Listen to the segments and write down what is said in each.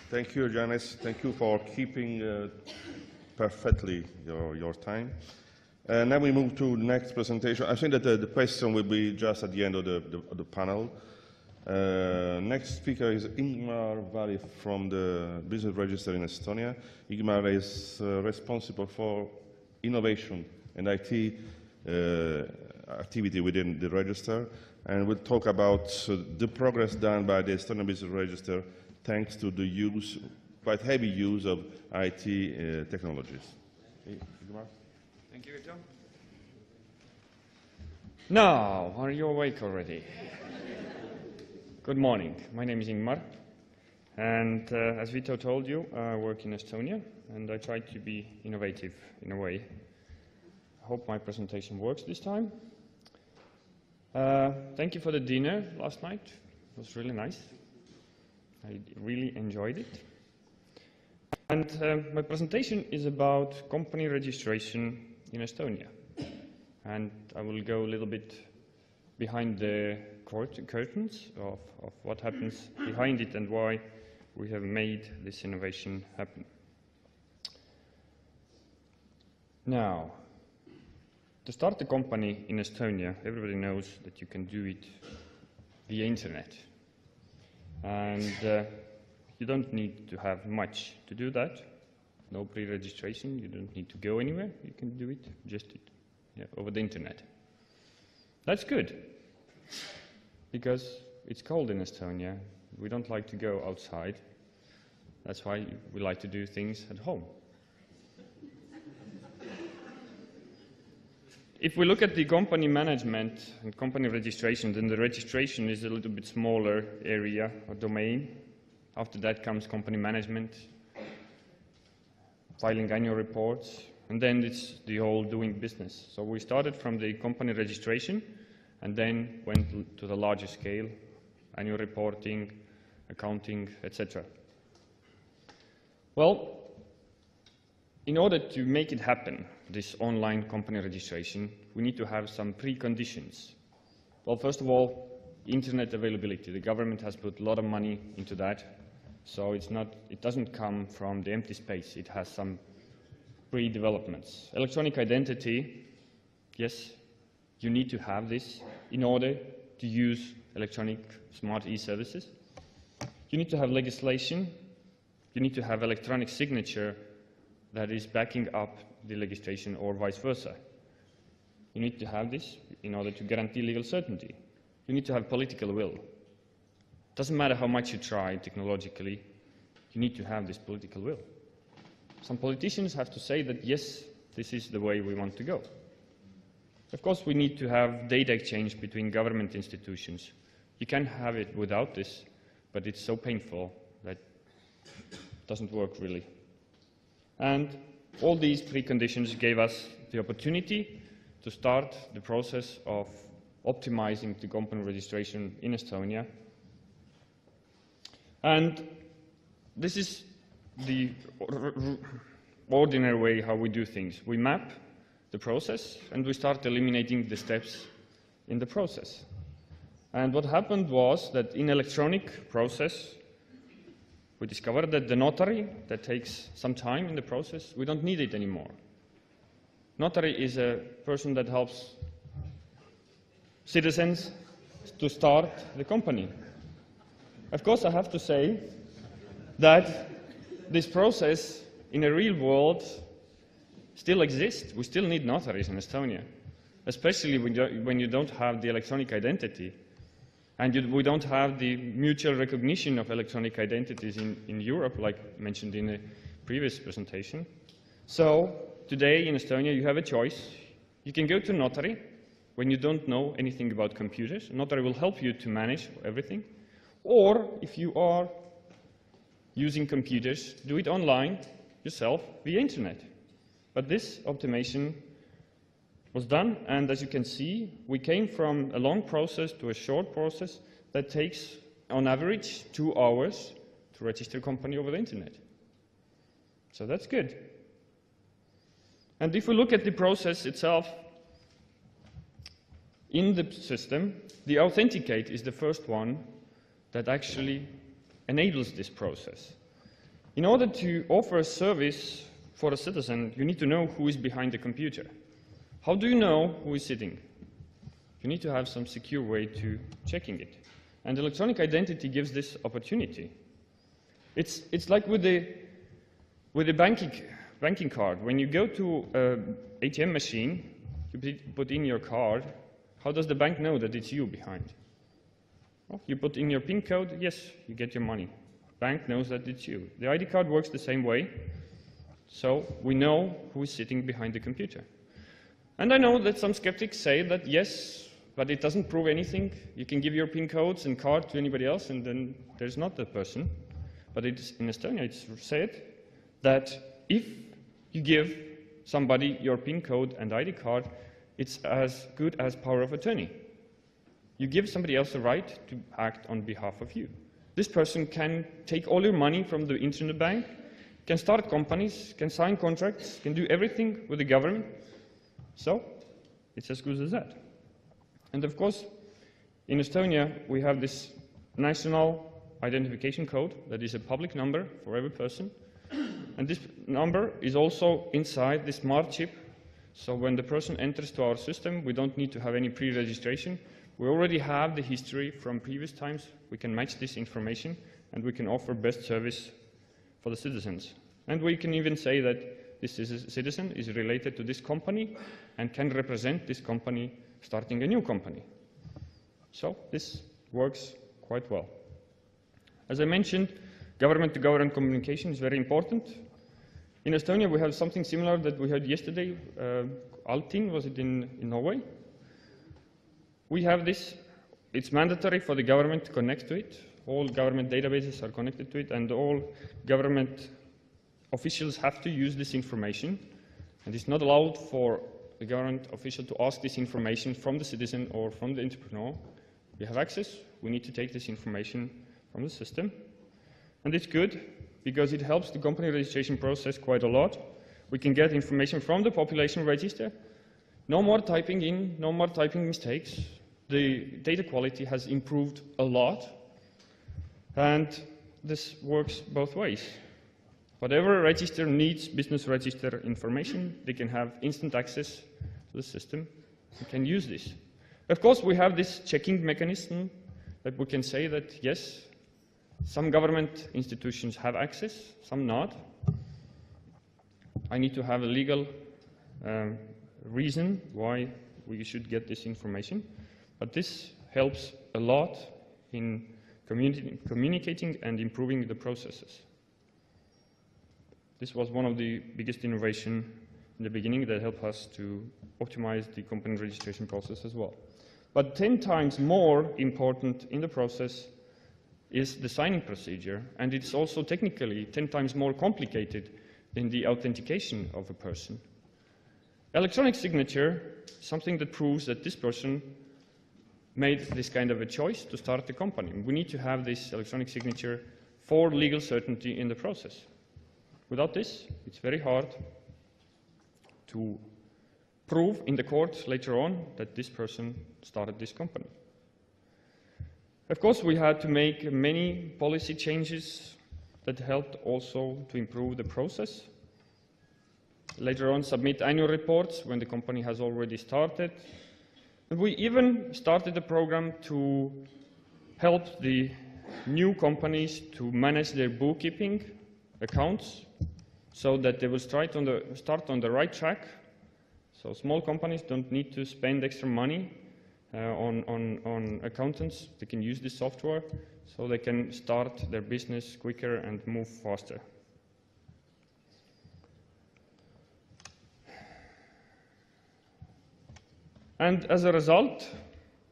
Thank you, Janice. Thank you for keeping perfectly your time. Now we move to the next presentation. I think that the question will be just at the end of the panel. Next speaker is Ingmar Vali from the Business Register in Estonia. Ingmar is responsible for innovation and IT activity within the register, and we'll talk about the progress done by the Estonian Business Register thanks to the quite heavy use of IT technologies. Okay, Ingmar? Thank you, Tom. Now, are you awake already? Good morning. My name is Ingmar, and as Vito told you, I work in Estonia, and I try to be innovative in a way. I hope my presentation works this time. Thank you for the dinner last night. It was really nice. I really enjoyed it. And my presentation is about company registration in Estonia. And I will go a little bit behind the curtains of what happens behind it and why we have made this innovation happen. Now, to start a company in Estonia, everybody knows that you can do it via internet. And you don't need to have much to do that. No pre-registration, you don't need to go anywhere. You can do it just over the internet. That's good, because it's cold in Estonia. We don't like to go outside. That's why we like to do things at home. If we look at the company management and company registration, then the registration is a little bit smaller area or domain. After that comes company management, filing annual reports, and then it's the whole doing business. So we started from the company registration and then went to the larger scale, annual reporting, accounting, etc. Well, in order to make it happen, this online company registration, we need to have some preconditions. Well, first of all, internet availability. The government has put a lot of money into that, so it doesn't come from the empty space. It has some pre-developments. Electronic identity, yes, you need to have this in order to use electronic smart e-services. You need to have legislation. You need to have electronic signature that is backing up the legislation or vice versa. You need to have this in order to guarantee legal certainty. You need to have political will. Doesn't matter how much you try technologically, you need to have this political will. Some politicians have to say that, yes, this is the way we want to go. Of course, we need to have data exchange between government institutions. You can have it without this, but it's so painful that it doesn't work really. And all these preconditions gave us the opportunity to start the process of optimizing the company registration in Estonia. And this is the ordinary way how we do things. We map the process and we start eliminating the steps in the process. And what happened was that in electronic process, we discovered that the notary, that takes some time in the process, we don't need it anymore. Notary is a person that helps citizens to start the company. Of course, I have to say that this process in a real world still exists. We still need notaries in Estonia, especially when you don't have the electronic identity. And we don't have the mutual recognition of electronic identities in Europe, like mentioned in the previous presentation. So today in Estonia you have a choice. You can go to notary when you don't know anything about computers. Notary will help you to manage everything. Or if you are using computers, do it online yourself via internet. But this optimization was done, and as you can see, we came from a long process to a short process that takes, on average, 2 hours to register a company over the internet. So that's good. And if we look at the process itself, in the system, the authenticate is the first one that actually enables this process. In order to offer a service for a citizen, you need to know who is behind the computer. How do you know who is sitting? You need to have some secure way to checking it. And electronic identity gives this opportunity. It's like with the banking card. When you go to an ATM machine, you put in your card. How does the bank know that it's you behind? Well, you put in your PIN code, yes, you get your money. Bank knows that it's you. The ID card works the same way, so we know who is sitting behind the computer. And I know that some skeptics say that yes, but it doesn't prove anything. You can give your PIN codes and card to anybody else, and then there's not that person. But in Estonia, it's said that if you give somebody your PIN code and ID card, it's as good as power of attorney. You give somebody else the right to act on behalf of you. This person can take all your money from the internet bank, can start companies, can sign contracts, can do everything with the government. So it's as good as that. And of course, in Estonia, we have this national identification code that is a public number for every person. And this number is also inside the smart chip. So when the person enters to our system, we don't need to have any pre-registration. We already have the history from previous times. We can match this information, and we can offer best service for the citizens. And we can even say that this citizen is related to this company and can represent this company starting a new company. So this works quite well. As I mentioned, government-to-government communication is very important. In Estonia, we have something similar that we had yesterday. Altinn, was it in Norway? We have this. It's mandatory for the government to connect to it. All government databases are connected to it, and all government officials have to use this information. And it's not allowed for the government official to ask this information from the citizen or from the entrepreneur. We have access. We need to take this information from the system. And it's good because it helps the company registration process quite a lot. We can get information from the population register. No more typing in, no more typing mistakes. The data quality has improved a lot. And this works both ways. Whatever register needs business register information, they can have instant access to the system and can use this. Of course, we have this checking mechanism that we can say that, yes, some government institutions have access, some not. I need to have a legal reason why we should get this information. But this helps a lot in communicating and improving the processes. This was one of the biggest innovations in the beginning that helped us to optimize the company registration process as well. But 10 times more important in the process is the signing procedure, and it's also technically 10 times more complicated than the authentication of a person. Electronic signature is something that proves that this person made this kind of a choice to start the company. We need to have this electronic signature for legal certainty in the process. Without this, it's very hard to prove in the court later on that this person started this company. Of course, we had to make many policy changes that helped also to improve the process. Later on, submit annual reports when the company has already started. And we even started a program to help the new companies to manage their bookkeeping accounts so that they will start on the right track. So small companies don't need to spend extra money on accountants. They can use this software so they can start their business quicker and move faster. And as a result,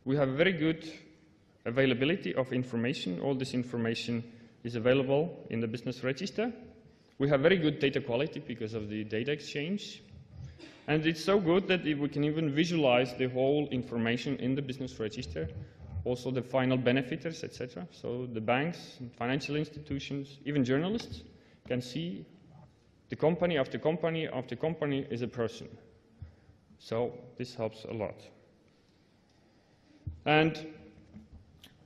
we have very good availability of information. All this information is available in the business register. We have very good data quality because of the data exchange. And it's so good that we can even visualize the whole information in the business register, also the final benefiters, etc. So the banks, financial institutions, even journalists can see the company after company after company is a person. So this helps a lot. And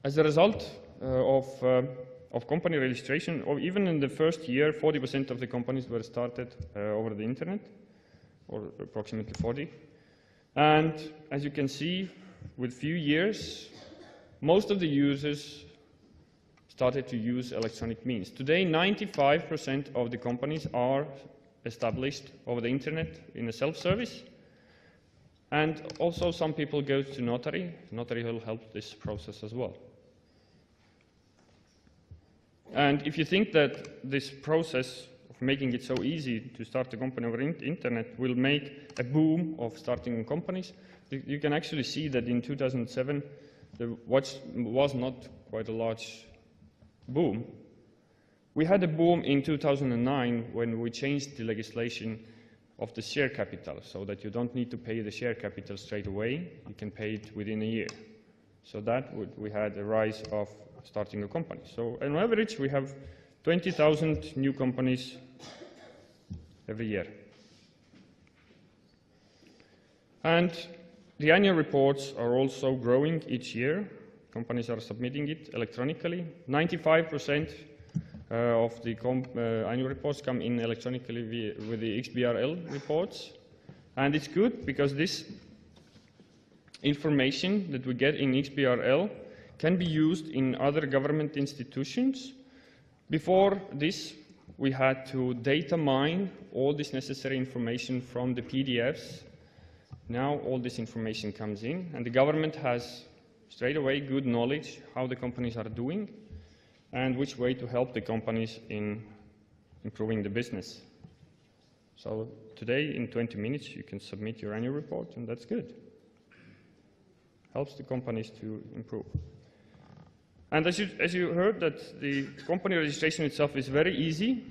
as a result of of company registration, or even in the first year, 40% of the companies were started over the internet, or approximately 40. And as you can see, with few years, most of the users started to use electronic means. Today, 95% of the companies are established over the internet in a self-service. And also some people go to notary. Notary will help this process as well. And if you think that this process of making it so easy to start a company over internet will make a boom of starting companies, you can actually see that in 2007, what was not quite a large boom. We had a boom in 2009 when we changed the legislation of the share capital, so that you don't need to pay the share capital straight away, you can pay it within a year. So that we had a rise of starting a company. So on average, we have 20,000 new companies every year. And the annual reports are also growing each year. Companies are submitting it electronically. 95% of the annual reports come in electronically with the XBRL reports. And it's good because this information that we get in XBRL can be used in other government institutions. Before this, we had to data mine all this necessary information from the PDFs. Now all this information comes in, and the government has straight away good knowledge how the companies are doing and which way to help the companies in improving the business. So today, in 20 minutes, you can submit your annual report, and that's good. Helps the companies to improve. And as you heard, that the company registration itself is very easy.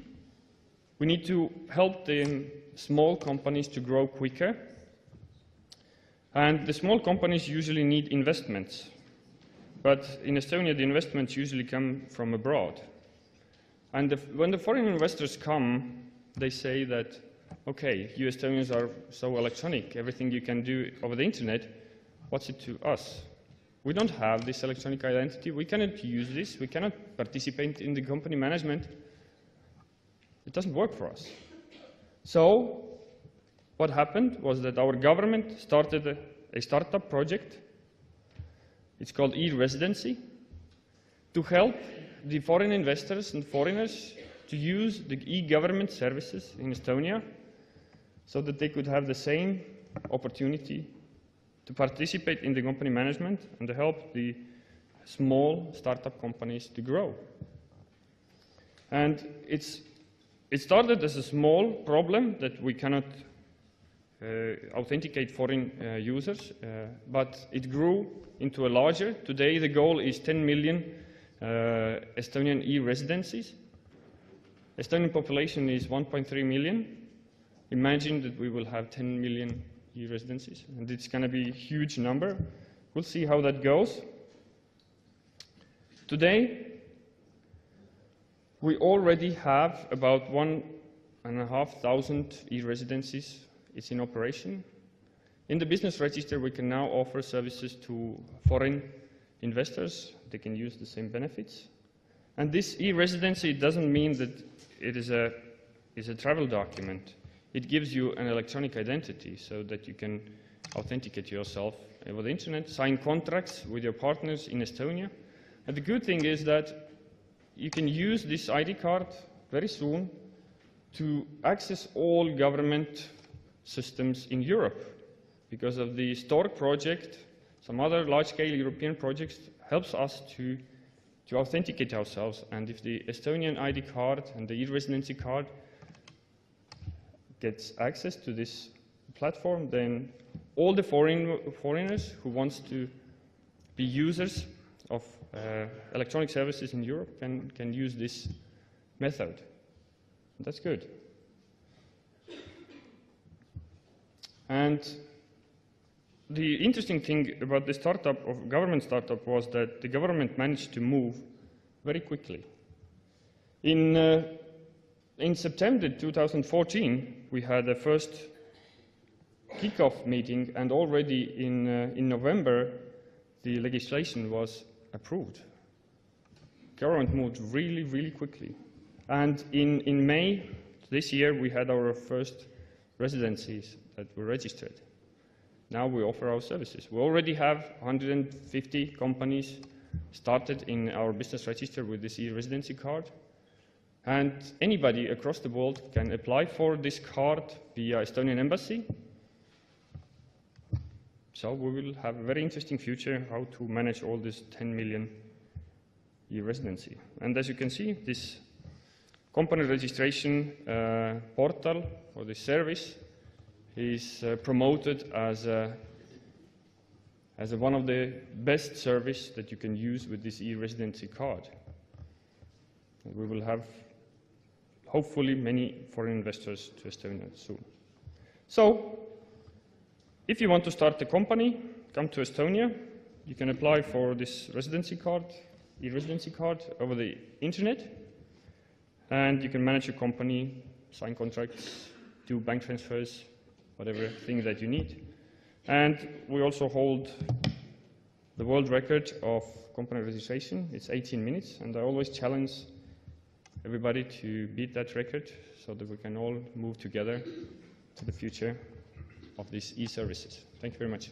We need to help the small companies to grow quicker. And the small companies usually need investments. But in Estonia, the investments usually come from abroad. And when the foreign investors come, they say that, okay, you Estonians are so electronic, everything you can do over the internet, what's it to us? We don't have this electronic identity, we cannot use this, we cannot participate in the company management. It doesn't work for us. So what happened was that our government started a startup project. It's called e-residency, to help the foreign investors and foreigners to use the e-government services in Estonia so that they could have the same opportunity to participate in the company management and to help the small startup companies to grow. And it started as a small problem that we cannot authenticate foreign users, but it grew into a larger. Today the goal is 10 million Estonian e-residencies. Estonian population is 1.3 million. Imagine that we will have 10 million e-residencies, and it's going to be a huge number. We'll see how that goes. Today, we already have about 1,500 e-residencies. It's in operation. In the business register, we can now offer services to foreign investors. They can use the same benefits. And this e-residency doesn't mean that it is a travel document. It gives you an electronic identity so that you can authenticate yourself over the internet, sign contracts with your partners in Estonia. And the good thing is that you can use this ID card very soon to access all government systems in Europe. Because of the Stork project, some other large-scale European projects helps us to authenticate ourselves. And if the Estonian ID card and the e-residency card gets access to this platform, then all the foreigners who wants to be users of electronic services in Europe can use this method. That's good. And the interesting thing about the government startup was that the government managed to move very quickly. In September 2014, we had the first kickoff meeting, and already in November, the legislation was approved. government moved really, really quickly. And in May this year, we had our first residencies that were registered. Now we offer our services. We already have 150 companies started in our business register with this e-residency card. And anybody across the world can apply for this card via Estonian embassy. So we will have a very interesting future how to manage all this 10 million e-residency. And as you can see, this company registration portal or this service is promoted as one of the best service that you can use with this e-residency card. And we will have hopefully many foreign investors to Estonia soon. So, if you want to start a company, come to Estonia. You can apply for this residency card, e-residency card over the internet, and you can manage your company, sign contracts, do bank transfers, whatever thing that you need. And we also hold the world record of company registration. It's 18 minutes, and I always challenge everybody to beat that record so that we can all move together to the future of these e-services. Thank you very much.